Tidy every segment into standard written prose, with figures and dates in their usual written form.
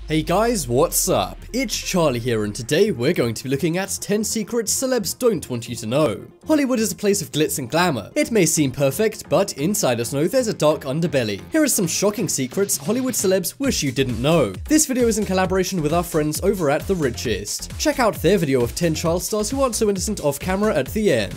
Hey guys, what's up? It's Charlie here, and today we're going to be looking at 10 secrets celebs don't want you to know. Hollywood is a place of glitz and glamour. It may seem perfect, but insiders know there's a dark underbelly. Here are some shocking secrets Hollywood celebs wish you didn't know. This video is in collaboration with our friends over at The Richest. Check out their video of 10 child stars who aren't so innocent off camera at the end.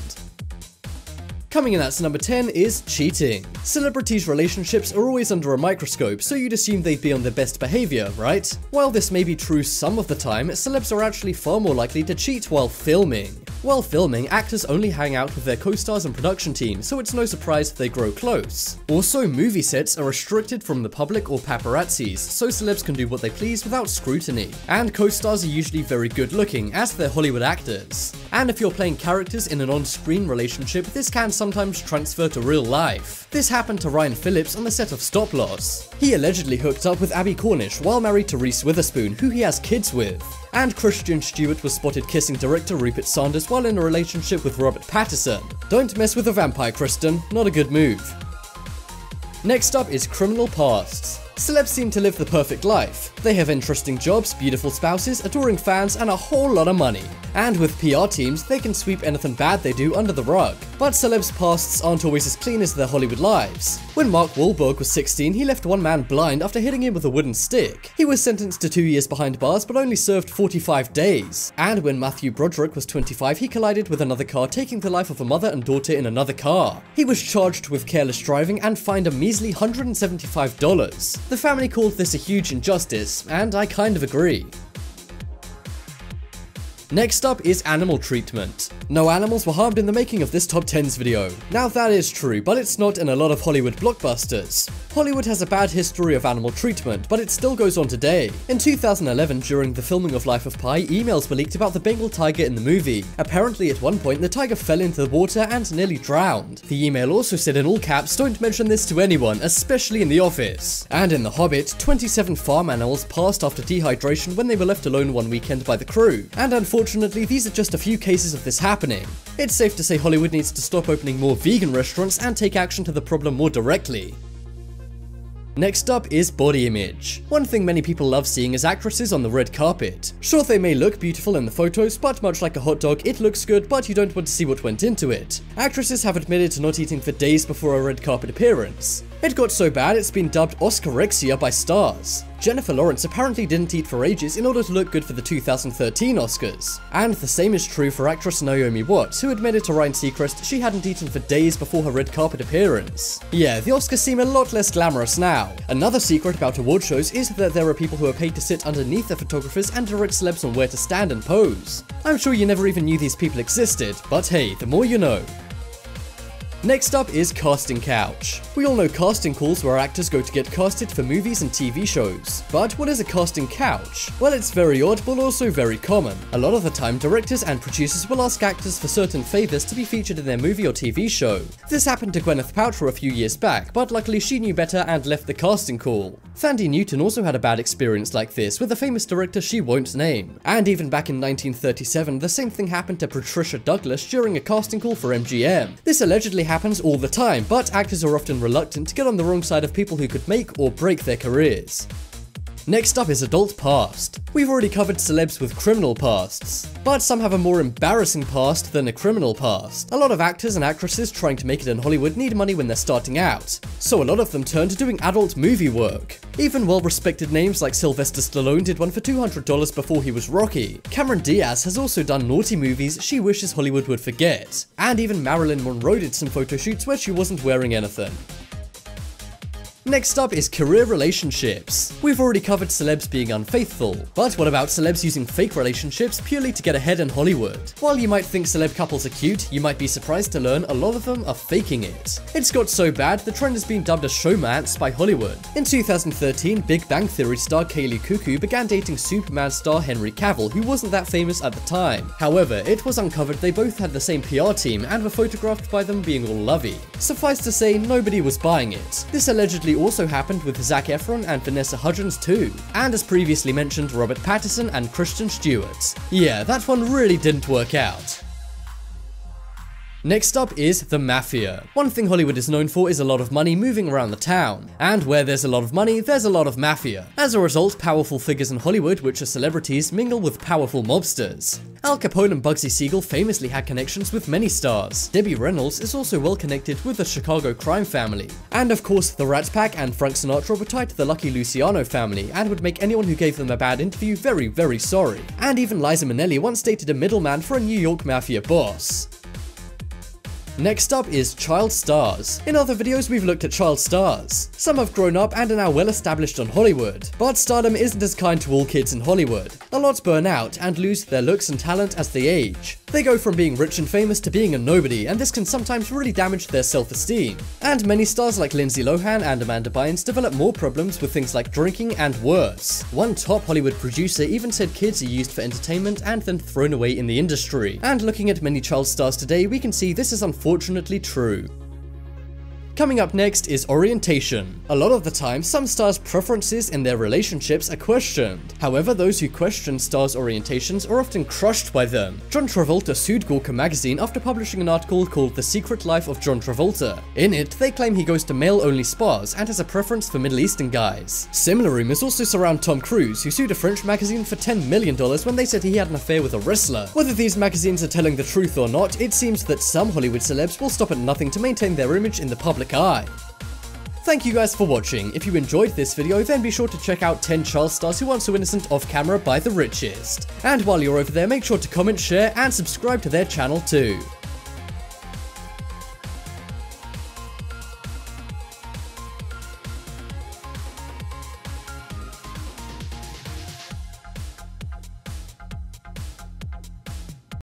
Coming in at number 10 is cheating. Celebrities' relationships are always under a microscope, so you'd assume they'd be on their best behavior, right? While this may be true some of the time, celebs are actually far more likely to cheat while filming. While filming, actors only hang out with their co-stars and production team, so it's no surprise they grow close. Also, movie sets are restricted from the public or paparazzis, so celebs can do what they please without scrutiny. And co-stars are usually very good looking, as they're Hollywood actors. And if you're playing characters in an on-screen relationship, this can sometimes transfer to real life. This happened to Ryan Phillips on the set of Stop Loss. He allegedly hooked up with Abby Cornish while married to Reese Witherspoon, who he has kids with. And Kristen Stewart was spotted kissing director Rupert Sanders while in a relationship with Robert Pattinson. Don't mess with a vampire, Kristen, not a good move. Next up is criminal pasts. Celebs seem to live the perfect life. They have interesting jobs, beautiful spouses, adoring fans, and a whole lot of money. And with PR teams, they can sweep anything bad they do under the rug. But celebs' pasts aren't always as clean as their Hollywood lives. When Mark Wahlberg was 16, he left one man blind after hitting him with a wooden stick. He was sentenced to 2 years behind bars, but only served 45 days. And when Matthew Broderick was 25, he collided with another car, taking the life of a mother and daughter in another car. He was charged with careless driving and fined a measly $175. The family called this a huge injustice, and I kind of agree. Next up is animal treatment. No animals were harmed in the making of this top 10s video. Now that is true, but it's not in a lot of Hollywood blockbusters. Hollywood has a bad history of animal treatment, but it still goes on today. In 2011, during the filming of Life of Pi, emails were leaked about the Bengal tiger in the movie. Apparently at one point the tiger fell into the water and nearly drowned. The email also said in all caps, "Don't mention this to anyone, especially in the office." And in The Hobbit, 27 farm animals passed after dehydration when they were left alone one weekend by the crew. And unfortunately, these are just a few cases of this happening. It's safe to say Hollywood needs to stop opening more vegan restaurants and take action to the problem more directly. Next up is body image. One thing many people love seeing is actresses on the red carpet. Sure, they may look beautiful in the photos, but much like a hot dog, it looks good, but you don't want to see what went into it. Actresses have admitted to not eating for days before a red carpet appearance. It got so bad it's been dubbed Oscarexia by stars. Jennifer Lawrence apparently didn't eat for ages in order to look good for the 2013 Oscars. And the same is true for actress Naomi Watts, who admitted to Ryan Seacrest she hadn't eaten for days before her red carpet appearance. Yeah, the Oscars seem a lot less glamorous now. Another secret about award shows is that there are people who are paid to sit underneath the photographers and direct celebs on where to stand and pose. I'm sure you never even knew these people existed, but hey, the more you know. Next up is casting couch. We all know casting calls where actors go to get casted for movies and TV shows. But what is a casting couch? Well, it's very odd, but also very common. A lot of the time, directors and producers will ask actors for certain favors to be featured in their movie or TV show. This happened to Gwyneth Paltrow a few years back, but luckily she knew better and left the casting call. Thandie Newton also had a bad experience like this with a famous director she won't name. And even back in 1937, the same thing happened to Patricia Douglas during a casting call for MGM. This allegedly happens all the time, but actors are often reluctant to get on the wrong side of people who could make or break their careers. Next up is adult past. We've already covered celebs with criminal pasts, but some have a more embarrassing past than a criminal past. A lot of actors and actresses trying to make it in Hollywood need money when they're starting out, so a lot of them turn to doing adult movie work. Even well-respected names like Sylvester Stallone did one for $200 before he was Rocky. Cameron Diaz has also done naughty movies she wishes Hollywood would forget. And even Marilyn Monroe did some photo shoots where she wasn't wearing anything. Next up is career relationships. We've already covered celebs being unfaithful, but what about celebs using fake relationships purely to get ahead in Hollywood? While you might think celeb couples are cute, you might be surprised to learn a lot of them are faking it. It's got so bad, the trend has been dubbed a showmance by Hollywood. In 2013, Big Bang Theory star Kaylee Cuoco began dating Superman star Henry Cavill, who wasn't that famous at the time. However, it was uncovered they both had the same PR team and were photographed by them being all lovey. Suffice to say, nobody was buying it. This allegedly also happened with Zac Efron and Vanessa Hudgens too, and as previously mentioned, Robert Pattinson and Kristen Stewart. Yeah, that one really didn't work out. Next up is the Mafia. One thing Hollywood is known for is a lot of money moving around the town. And where there's a lot of money, there's a lot of Mafia. As a result, powerful figures in Hollywood, which are celebrities, mingle with powerful mobsters. Al Capone and Bugsy Siegel famously had connections with many stars. Debbie Reynolds is also well connected with the Chicago crime family. And of course, the Rat Pack and Frank Sinatra were tied to the Lucky Luciano family and would make anyone who gave them a bad interview very, very sorry. And even Liza Minnelli once dated a middleman for a New York Mafia boss. Next up is child stars. In other videos we've looked at child stars. Some have grown up and are now well established on Hollywood. But stardom isn't as kind to all kids in Hollywood. A lot burn out and lose their looks and talent as they age. They go from being rich and famous to being a nobody, and this can sometimes really damage their self-esteem. And many stars like Lindsay Lohan and Amanda Bynes develop more problems with things like drinking and worse. One top Hollywood producer even said kids are used for entertainment and then thrown away in the industry. And looking at many child stars today, we can see this is unfortunately true. Coming up next is orientation. A lot of the time, some stars' preferences in their relationships are questioned. However, those who question stars' orientations are often crushed by them. John Travolta sued Gawker magazine after publishing an article called The Secret Life of John Travolta. In it, they claim he goes to male-only spas and has a preference for Middle Eastern guys. Similar rumors also surround Tom Cruise, who sued a French magazine for $10 million when they said he had an affair with a wrestler. Whether these magazines are telling the truth or not, it seems that some Hollywood celebs will stop at nothing to maintain their image in the public eye. Thank you guys for watching. If you enjoyed this video, then be sure to check out 10 child stars who aren't so innocent off camera by the richest. And while you're over there, make sure to comment, share, and subscribe to their channel too.